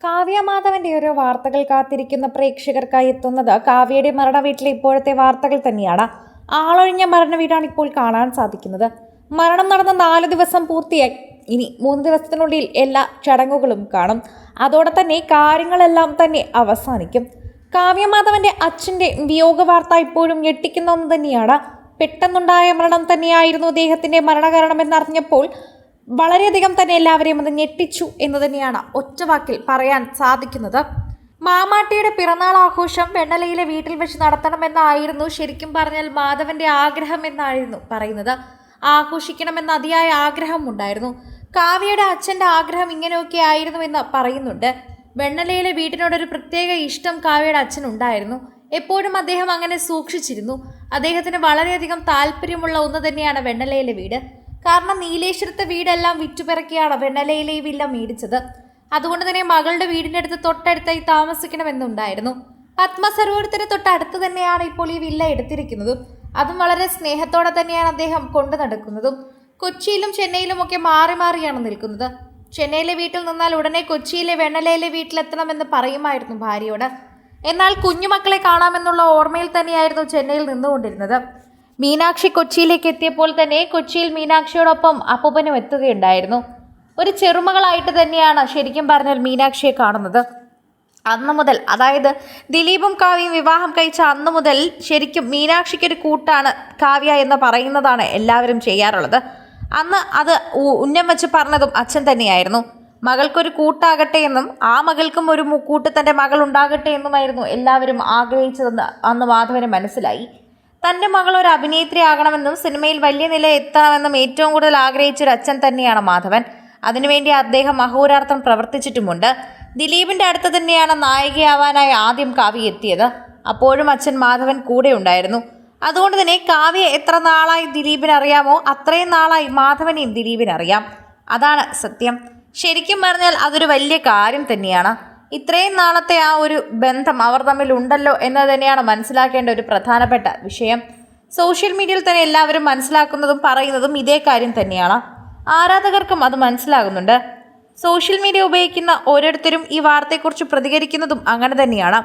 കാവ്യമാധവന്റെ ഒരു വാർത്തകൾ കാത്തിരിക്കുന്ന പ്രേക്ഷകർക്കായി എത്തുന്നത് കാവ്യയുടെ മരണ വീട്ടിലെ ഇപ്പോഴത്തെ വാർത്തകൾ തന്നെയാണ്. ആളൊഴിഞ്ഞ മരണ വീടാണ് ഇപ്പോൾ കാണാൻ സാധിക്കുന്നത്. മരണം നടന്ന 4 ദിവസം പൂർത്തിയായി. ഇനി 3 ദിവസത്തിനുള്ളിൽ എല്ലാ ചടങ്ങുകളും കാണും. അതോടെ തന്നെ കാര്യങ്ങളെല്ലാം തന്നെ അവസാനിക്കും. കാവ്യമാധവന്റെ അച്ഛന്റെ വിയോഗ വാർത്ത ഇപ്പോഴും ഞെട്ടിക്കുന്ന ഒന്ന് തന്നെയാണ്. പെട്ടെന്നുണ്ടായ മരണം തന്നെയായിരുന്നു അദ്ദേഹത്തിന്റെ മരണകാരണമെന്നറിഞ്ഞപ്പോൾ വളരെയധികം തന്നെ എല്ലാവരെയും അത് ഞെട്ടിച്ചു എന്ന് തന്നെയാണ് ഒറ്റവാക്കിൽ പറയാൻ സാധിക്കുന്നത്. മാമാട്ടിയുടെ പിറന്നാൾ ആഘോഷം വെണ്ണലയിലെ വീട്ടിൽ വെച്ച് നടത്തണമെന്നായിരുന്നു ശരിക്കും പറഞ്ഞാൽ മാധവന്റെ ആഗ്രഹം എന്നായിരുന്നു പറയുന്നത്. ആഘോഷിക്കണമെന്ന അതിയായ ആഗ്രഹം ഉണ്ടായിരുന്നു. കാവ്യയുടെ അച്ഛന്റെ ആഗ്രഹം ഇങ്ങനെയൊക്കെ ആയിരുന്നു എന്ന് പറയുന്നുണ്ട്. വെണ്ണലയിലെ വീട്ടിനോടൊരു പ്രത്യേക ഇഷ്ടം കാവ്യയുടെ അച്ഛനുണ്ടായിരുന്നു. എപ്പോഴും അദ്ദേഹം അങ്ങനെ സൂക്ഷിച്ചിരുന്നു. അദ്ദേഹത്തിന് വളരെയധികം താല്പര്യമുള്ള ഒന്ന് തന്നെയാണ് വെണ്ണലയിലെ വീട്. കാരണം നീലേശ്വരത്തെ വീടെല്ലാം വിറ്റുപിറക്കിയാണ് വെണ്ണലയിലെ ഈ വില്ല മേടിച്ചത്. അതുകൊണ്ട് തന്നെ മകളുടെ വീടിൻ്റെ അടുത്ത് തൊട്ടടുത്തായി താമസിക്കണമെന്നുണ്ടായിരുന്നു. പത്മസരോവരത്തിന് തൊട്ടടുത്ത് തന്നെയാണ് ഇപ്പോൾ ഈ വില്ല എടുത്തിരിക്കുന്നതും. അതും വളരെ സ്നേഹത്തോടെ തന്നെയാണ് അദ്ദേഹം കൊണ്ടു നടക്കുന്നതും. കൊച്ചിയിലും ചെന്നൈയിലും ഒക്കെ മാറി മാറിയാണ് നിൽക്കുന്നത്. ചെന്നൈയിലെ വീട്ടിൽ നിന്നാൽ ഉടനെ കൊച്ചിയിലെ വെണ്ണലയിലെ വീട്ടിലെത്തണമെന്ന് പറയുമായിരുന്നു ഭാര്യയോട്. എന്നാൽ കുഞ്ഞുമക്കളെ കാണാമെന്നുള്ള ഓർമ്മയിൽ തന്നെയായിരുന്നു ചെന്നൈയിൽ നിന്നുകൊണ്ടിരുന്നത്. മീനാക്ഷി കൊച്ചിയിലേക്ക് എത്തിയപ്പോൾ തന്നെ കൊച്ചിയിൽ മീനാക്ഷിയോടൊപ്പം അപ്പൂപ്പനും എത്തുകയുണ്ടായിരുന്നു. ഒരു ചെറുമകളായിട്ട് തന്നെയാണ് ശരിക്കും പറഞ്ഞാൽ മീനാക്ഷിയെ കാണുന്നത്. അന്നു മുതൽ, അതായത് ദിലീപും കാവ്യയും വിവാഹം കഴിച്ച അന്നു മുതൽ ശരിക്കും മീനാക്ഷിക്കൊരു കൂട്ടാണ് കാവ്യ എന്ന് പറയുന്നതാണ് എല്ലാവരും ചെയ്യാറുള്ളത്. അന്ന് അത് ഉന്നം വെച്ച് പറഞ്ഞതും അച്ഛൻ തന്നെയായിരുന്നു. മകൾക്കൊരു കൂട്ടാകട്ടെ എന്നും ആ മകൾക്കും ഒരു കൂട്ട് തൻ്റെ മകൾ ഉണ്ടാകട്ടെ എന്നുമായിരുന്നു എല്ലാവരും ആഗ്രഹിച്ചതെന്ന് അന്ന് മാധവന് മനസ്സിലായി. തൻ്റെ മകൾ ഒരു അഭിനേത്രി ആകണമെന്നും സിനിമയിൽ വലിയ നില എത്തണമെന്നും ഏറ്റവും കൂടുതൽ ആഗ്രഹിച്ചൊരു അച്ഛൻ തന്നെയാണ് മാധവൻ. അതിനുവേണ്ടി അദ്ദേഹം അഹോരാത്രം പ്രവർത്തിച്ചിട്ടുമുണ്ട്. ദിലീപിൻ്റെ അടുത്ത് തന്നെയാണ് നായികയാവാനായി ആദ്യം കാവ്യ എത്തിയത്. അപ്പോഴും അച്ഛൻ മാധവൻ കൂടെ ഉണ്ടായിരുന്നു. അതുകൊണ്ട് തന്നെ കാവ്യ എത്ര നാളായി ദിലീപിന് അറിയാമോ അത്രയും നാളായി മാധവനെയും ദിലീപിനറിയാം. അതാണ് സത്യം. ശരിക്കും പറഞ്ഞാൽ അതൊരു വലിയ കാര്യം തന്നെയാണ്. ഇത്രയും നാളത്തെ ആ ഒരു ബന്ധം അവർ തമ്മിൽ ഉണ്ടല്ലോ എന്ന് തന്നെയാണ് മനസ്സിലാക്കേണ്ട ഒരു പ്രധാനപ്പെട്ട വിഷയം. സോഷ്യൽ മീഡിയയിൽ തന്നെ എല്ലാവരും മനസ്സിലാക്കുന്നതും പറയുന്നതും ഇതേ കാര്യം തന്നെയാണ്. ആരാധകർക്കും അത് മനസ്സിലാകുന്നുണ്ട്. സോഷ്യൽ മീഡിയ ഉപയോഗിക്കുന്ന ഓരോരുത്തരും ഈ വാർത്തയെക്കുറിച്ച് പ്രതികരിക്കുന്നതും അങ്ങനെ തന്നെയാണ്.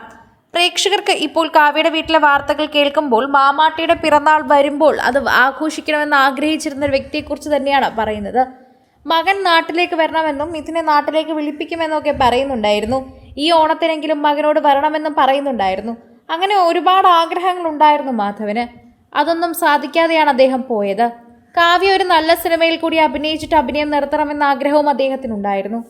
പ്രേക്ഷകർക്ക് ഇപ്പോൾ കാവ്യയുടെ വീട്ടിലെ വാർത്തകൾ കേൾക്കുമ്പോൾ മാമാട്ടിയുടെ പിറന്നാൾ വരുമ്പോൾ അത് ആഘോഷിക്കണമെന്ന് ആഗ്രഹിച്ചിരുന്ന ഒരു വ്യക്തിയെക്കുറിച്ച് തന്നെയാണ് പറയുന്നത്. മകൻ നാട്ടിലേക്ക് വരണമെന്നും ഇതിനെ നാട്ടിലേക്ക് വിളിപ്പിക്കുമെന്നൊക്കെ പറയുന്നുണ്ടായിരുന്നു. ഈ ഓണത്തിനെങ്കിലും മകനോട് വരണമെന്നും പറയുന്നുണ്ടായിരുന്നു. അങ്ങനെ ഒരുപാട് ആഗ്രഹങ്ങൾ ഉണ്ടായിരുന്നു മാധവന്. അതൊന്നും സാധിക്കാതെയാണ് അദ്ദേഹം പോയത്. കാവ്യ ഒരു നല്ല സിനിമയിൽ കൂടി അഭിനയിച്ചിട്ട് അഭിനയം നിർത്തണമെന്ന ആഗ്രഹവും അദ്ദേഹത്തിനുണ്ടായിരുന്നു.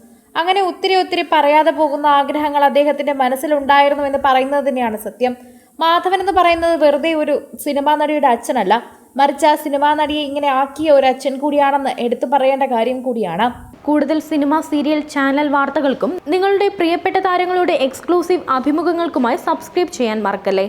അങ്ങനെ ഒത്തിരി പറയാതെ പോകുന്ന ആഗ്രഹങ്ങൾ അദ്ദേഹത്തിൻ്റെ മനസ്സിലുണ്ടായിരുന്നു എന്ന് പറയുന്നത് തന്നെയാണ് സത്യം. മാധവൻ എന്ന് പറയുന്നത് വെറുതെ ഒരു സിനിമാ നടിയുടെ അച്ഛനല്ല, മറിച്ച് ആ സിനിമാ നടിയെ ഇങ്ങനെ ആക്കിയ ഒരു അച്ഛൻ കൂടിയാണെന്ന് എടുത്തു പറയേണ്ട കാര്യം കൂടിയാണ്. കൂടുതൽ സിനിമ, സീരിയൽ, ചാനൽ വാർത്തകൾക്കും നിങ്ങളുടെ പ്രിയപ്പെട്ട താരങ്ങളുടെ എക്സ്ക്ലൂസീവ് അഭിമുഖങ്ങൾക്കുമായി സബ്സ്ക്രൈബ് ചെയ്യാൻ മറക്കല്ലേ.